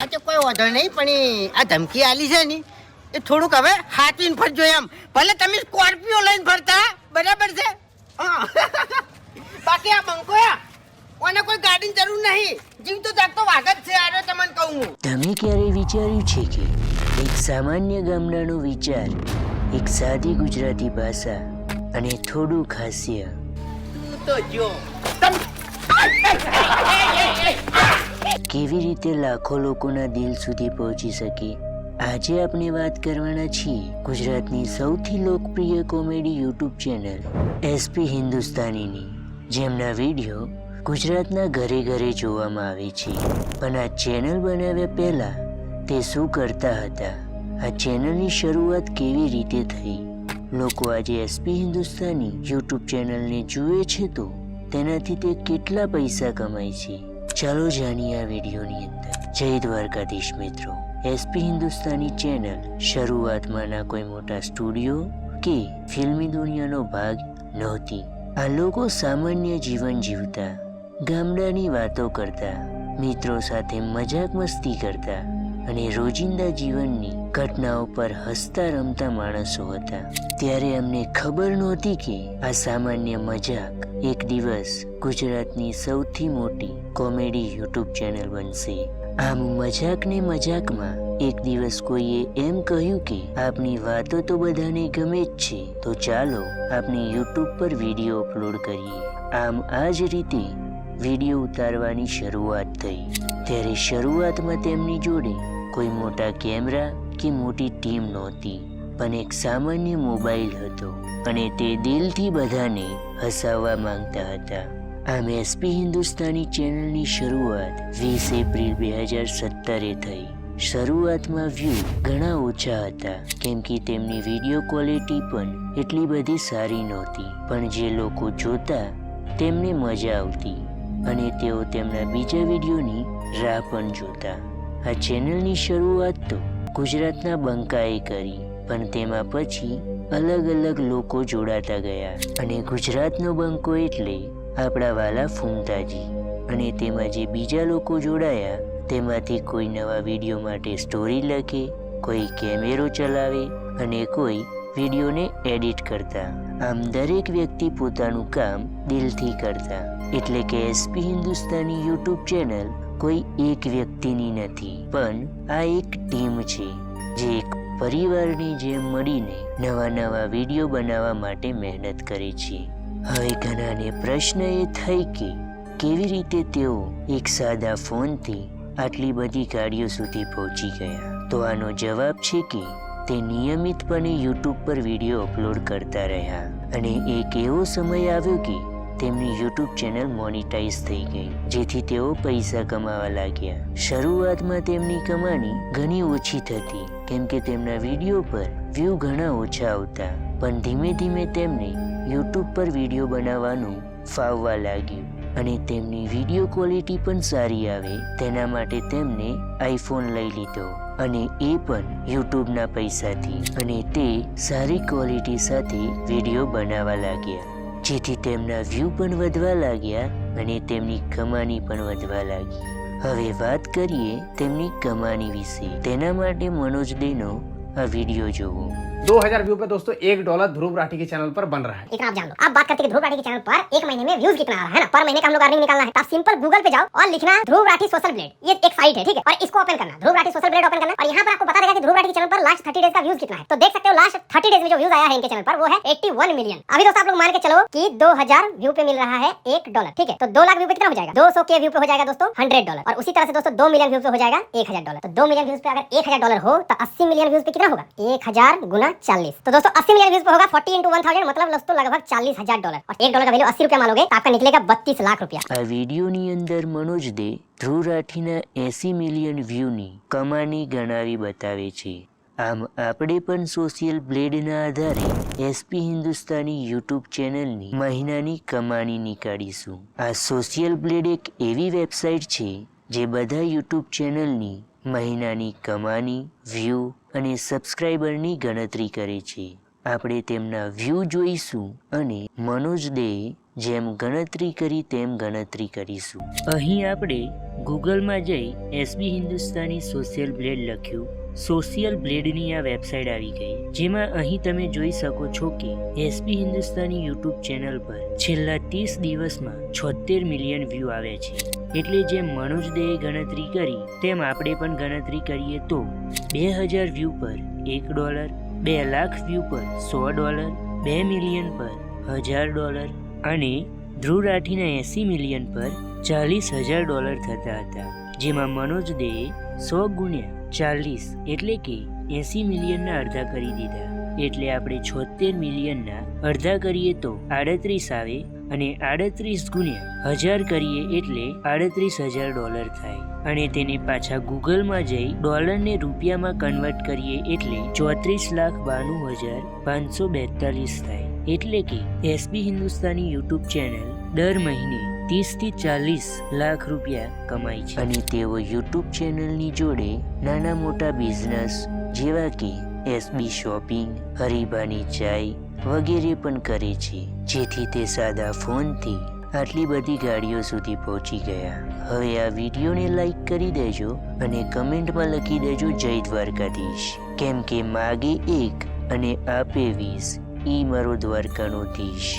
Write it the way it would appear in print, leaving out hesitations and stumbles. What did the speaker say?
આજે કોઈ વાંધો નહીં, પણ આ ધમકી આલી છે ને એ થોડુંક હવે હાથવીને ફરજો એમ. ભલે તમે સ્કોર્પિયો લઈને ફરતા, બરાબર છે. બાકી આ બંકોયા ઓને કોઈ ગાડીની જરૂર નહીં. જીવતો જાગતો વાઘ જ છે. આરો તમને કહું હું. તમે ક્યારેય વિચાર્યું છે કે એક સામાન્ય ગામડાનો વિચાર, એક સાદી ગુજરાતી ભાષા અને થોડું હાસ્ય તું તો જો કેવી રીતે લાખો લોકોના દિલ સુધી પહોંચી શકે? આજે આપણે વાત કરવાના છીએ ગુજરાતની સૌથી લોકપ્રિય કોમેડી યુટ્યુબ ચેનલ એસપી હિન્દુસ્તાનીની, જેમના વિડીયો ગુજરાતના ઘરે ઘરે જોવામાં આવે છે. પણ આ ચેનલ બનાવ્યા પહેલા તે શું કરતા હતા? આ ચેનલની શરૂઆત કેવી રીતે થઈ? લોકો આજે એસપી હિન્દુસ્તાની યુટ્યુબ ચેનલને જુએ છે તો તેનાથી તે કેટલા પૈસા કમાય છે? ચાલો જાણીએ આ વિડીયોની અંદર. જય દ્વારકાધીશ મિત્રો. એસપી હિન્દુસ્તાની ચેનલ શરૂઆતમાં ના કોઈ મોટા સ્ટુડિયો કે ફિલ્મી દુનિયાનો ભાગ નહોતી. આ લોકો સામાન્ય જીવન જીવતા, ગામડાની વાતો કરતા, મિત્રો સાથે મજાક મસ્તી કરતા અને રોજિંદા જીવનની ઘટનાઓ પર હસતા રમતા માણસો હતા. ત્યારે અમને ખબર નહોતી કે આ સામાન્ય મજાક એક દિવસ ગુજરાતની સૌથી મોટી કોમેડી યુટ્યુબ ચેનલ બનશે. આમ મજાકને મજાકમાં એક દિવસ કોઈએ એમ કહ્યું કે આપની વાતો તો બધાને ગમે જ છે, તો ચાલો આપણે યુટ્યુબ પર વિડીયો અપલોડ કરીએ. આમ આ જ રીતે વિડીયો ઉતારવાની શરૂઆત થઈ. ત્યારે શરૂઆતમાં તેમની જોડે કોઈ મોટા કેમેરા કે મોટી ટીમ નહોતી, પણ એક સામાન્ય મોબાઈલ હતો અને તે દિલથી બધાને હસાવવા માંગતા હતા. આમ એસપી હિન્દુસ્તાની ચેનલની શરૂઆત 20 એપ્રિલ 2017 થઈ. શરૂઆતમાં વ્યૂ ઘણા ઓછા હતા, કેમ કે તેમની વિડીયો ક્વોલિટી પણ એટલી બધી સારી નહોતી. પણ જે લોકો જોતા તેમને મજા આવતી અને તેઓ તેમના બીજા વિડીયોની રાહ પણ જોતા. આ ચેનલની શરૂઆત તો ગુજરાતના બંકાએ કરી, પણ તેમાં પછી અલગ અલગ લોકો જોડાતા ગયા. અને ગુજરાતનો બંકો એટલે આપણા વાલા ફૂમતાજી. અને તેમાં જે બીજા લોકો જોડાયા તેમાંથી કોઈ નવા વિડીયો માટે સ્ટોરી લખે, કોઈ કેમેરો ચલાવે અને કોઈ વિડીયોને એડિટ કરતા. આમ દરેક વ્યક્તિ પોતાનું કામ દિલથી કરતા. એટલે કે એસપી હિન્દુસ્તાની યુટ્યુબ ચેનલ કોઈ એક વ્યક્તિની નથી, પણ આ એક ટીમ છે જે એક પરિવારની જેમ મળીને નવા નવા વિડીયો બનાવવા માટે મહેનત કરે છે. હવે ઘણાને પ્રશ્ન એ થાય કે કેવી રીતે તેઓ એક સાદા ફોનથી આટલી બધી ગાડીઓ સુધી પહોંચી ગયા? તો આનો જવાબ છે કે તે નિયમિતપણે યુટ્યુબ પર વિડીયો અપલોડ કરતા રહ્યા અને એક એવો સમય આવ્યો કે તેમની યુટ્યુબ ચેનલ મોનિટાઈઝ થઈ ગઈ, જેથી તેઓ પૈસા કમાવા લાગ્યા. શરૂઆતમાં તેમની કમાણી ઘણી ઓછી થતી, કેમ કે તેમના વિડીયો પર વ્યૂ ઘણા ઓછા આવતા. પણ ધીમે ધીમે તેમને યુટ્યુબ પર વિડીયો બનાવવાનું ફાવવા લાગ્યું અને તેમની વિડીયો ક્વોલિટી પણ સારી આવે તેના માટે તેમને આઈફોન લઈ લીધો, અને એ પણ યુટ્યુબના પૈસાથી. અને તે સારી ક્વોલિટી સાથે વિડીયો બનાવવા લાગ્યા, જેથી તેમના વ્યૂ પણ વધવા લાગ્યા અને તેમની કમાણી પણ વધવા લાગી. હવે વાત કરીએ તેમની કમાણી વિશે. તેના માટે મનોજ દેનો આ वीडियो જોવો. 2000 व्यू पे दोस्तों $1 ध्रुव राठी के चैनल पर बन रहा है. इतना आप जान लो. आप बात करते हैं ध्रुव राठी के चैनल पर एक महीने में व्यूज कितना आ रहा है ना, पर महीने का हम लोग अर्निंग निकालना है. आप सिंपल गूगल पे जाओ और लिखना ध्रुव राठी सोशल ब्लेड. ये एक साइट है, ठीक है, और इसको ओपन करना, Dhruv Rathee social blade open करना, और यहाँ पर आपको बता देगा कि ध्रुव राठी के चैनल पर लास्ट 30 डेज का व्यूज कितना है. तो देख सकते हो लास्ट 30 डेज में जो व्यूज आया है इनके चैनल पर वो है 81 मिलियन. अभी दोस्तों आप लोग मान के चलो कि 2000 व्यू पे मिल रहा है $1, ठीक है, तो 2 लाख व्यू पे कितना हो जाएगा? 200 के व्यू पे हो जाएगा दोस्तों $100. और उसी तरह से दोस्तों 2 मिलियन व्यू पे हो जाएगा $1000. तो 2 मिलियन व्यूज पे अगर $1000 हो तो 80 मिलियन व्यूज पे कितना होगा? 1000 गुना 40. तो दोस्तों 80 मिलियन व्यूज पे होगा 40 into 1000, मतलब दोस्तों लगभग $40,000. और $1 का वैल्यू 80 रुपया मानोगे तो आपका निकलेगा 32 लाख रुपया. આ વિડીયોની અંદર મનોજ દે ધ્રુવ રાઠીના 80 મિલિયન વ્યૂની કમાણી ગણાવી બતાવે છે. આમ આપણે પણ સોશિયલ બ્લેડના આધારે એસપી હિન્દુસ્તાની યુટ્યુબ ચેનલની મહિનાની કમાણી નીકાળીશું. આ સોશિયલ બ્લેડ એક એવી વેબસાઇટ છે જે બધા યુટ્યુબ ચેનલની મહિનાની કમાણી, વ્યૂ અને સબસ્ક્રાઈબરની ગણતરી કરે છે. આપણે તેમના વ્યૂ જોઈશું અને મનોજ દે જેમ ગણતરી કરી તેમ ગણતરી કરીશું. અહીં આપણે ગૂગલમાં જઈ એસબી હિન્દુસ્તાની સોશિયલ બ્લેડ લખ્યું. સોશિયલ બ્લેડની આ વેબસાઇટ આવી ગઈ, જેમાં અહીં તમે જોઈ શકો છો કે એસબી હિન્દુસ્તાની યુટ્યુબ ચેનલ પર છેલ્લા 30 દિવસમાં 76 મિલિયન વ્યૂ આવ્યા છે. એટલે જેમ મનોજ દેએ ગણતરી કરી તેમ આપણે પણ ગણતરી કરીએ તો 2000 વ્યૂ પર $1, 2 લાખ વ્યૂ પર $100, 2 મિલિયન પર $1000 અને ધ્રુવ રાઠીના 80 મિલિયન પર $40,000 થતા હતા. જેમાં મનોજ દેએ 100 ગુણ્યા 40 એટલે કે 80 મિલિયનના અડધા કરી દીધા. એટલે આપણે 76 મિલિયનના અડધા કરીએ તો 38 આવે અને 38 ગુણ્યા 1000 કરીએ એટલે $38,000 થાય. અને તેને પાછા ગૂગલમાં જઈ ડોલરને રૂપિયામાં કન્વર્ટ કરીએ એટલે 34,92,542 થાય. એટલે કે એસબી હિન્દુસ્તાની યુટ્યુબ ચેનલ દર મહિને 30 થી 40 લાખ રૂપિયા કમાય છે. અને તેઓ યુટ્યુબ ચેનલની જોડે નાના મોટા બિઝનેસ જેવા કે એસબી શોપિંગ, હરીબાની ચાય વગેરે પણ કરે છે, જેથી તે સાદા ફોનથી આટલી બધી ગાડીઓ સુધી પહોંચી ગયા. હવે આ વિડીયોને લાઈક કરી દેજો અને કમેન્ટમાં લખી દેજો જય દ્વારકાધીશ, કેમ કે માગે 1 અને આપે 20, ઈ મારો દ્વારકાનો ધીશ.